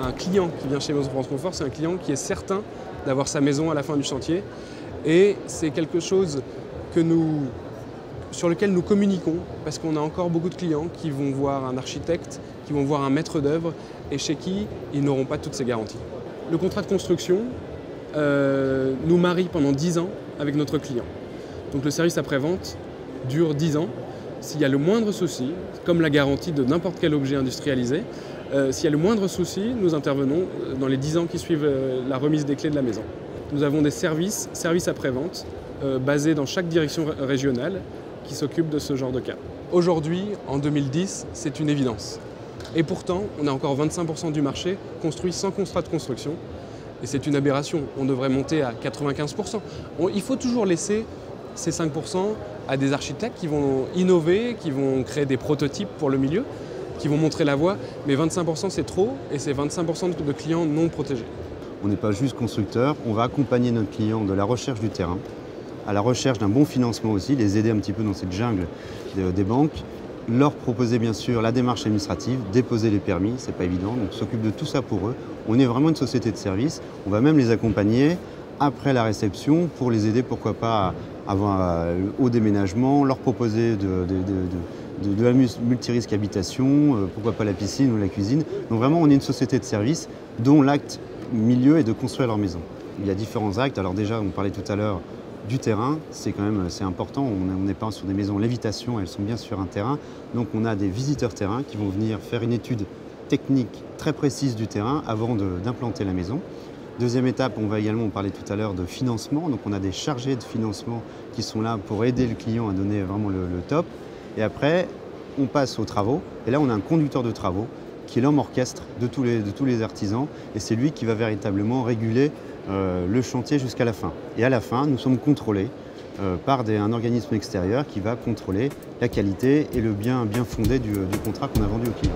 un client qui vient chez Maison France Confort, c'est un client qui est certain d'avoir sa maison à la fin du chantier. Et c'est quelque chose sur lequel nous communiquons, parce qu'on a encore beaucoup de clients qui vont voir un architecte, qui vont voir un maître d'œuvre, et chez qui ils n'auront pas toutes ces garanties. Le contrat de construction nous marie pendant 10 ans avec notre client. Donc le service après-vente dure 10 ans. S'il y a le moindre souci, comme la garantie de n'importe quel objet industrialisé, s'il y a le moindre souci, nous intervenons dans les 10 ans qui suivent la remise des clés de la maison. Nous avons des services après-vente, basés dans chaque direction régionale qui s'occupent de ce genre de cas. Aujourd'hui, en 2010, c'est une évidence. Et pourtant, on a encore 25% du marché construit sans contrat de construction. Et c'est une aberration. On devrait monter à 95%. Il faut toujours laisser ces 5% à des architectes qui vont innover, qui vont créer des prototypes pour le milieu, qui vont montrer la voie. Mais 25% c'est trop, et c'est 25% de clients non protégés. On n'est pas juste constructeur, on va accompagner notre client de la recherche du terrain, à la recherche d'un bon financement aussi, les aider un petit peu dans cette jungle des banques, leur proposer bien sûr la démarche administrative, déposer les permis, c'est pas évident, donc on s'occupe de tout ça pour eux. On est vraiment une société de service, on va même les accompagner après la réception pour les aider, pourquoi pas, au déménagement, leur proposer de la multirisque habitation, pourquoi pas la piscine ou la cuisine. Donc vraiment, on est une société de service dont l'acte milieu est de construire leur maison. Il y a différents actes. Alors déjà, on parlait tout à l'heure du terrain, c'est important. On n'est pas sur des maisons en lévitation, elles sont bien sur un terrain. Donc on a des visiteurs terrain qui vont venir faire une étude technique très précise du terrain avant d'implanter la maison. Deuxième étape, on parlait tout à l'heure de financement. Donc on a des chargés de financement qui sont là pour aider le client à donner vraiment le top. Et après, on passe aux travaux. Et là, on a un conducteur de travaux qui est l'homme orchestre de tous les artisans. Et c'est lui qui va véritablement réguler le chantier jusqu'à la fin. Et à la fin, nous sommes contrôlés par un organisme extérieur qui va contrôler la qualité et le bien fondé du contrat qu'on a vendu au client.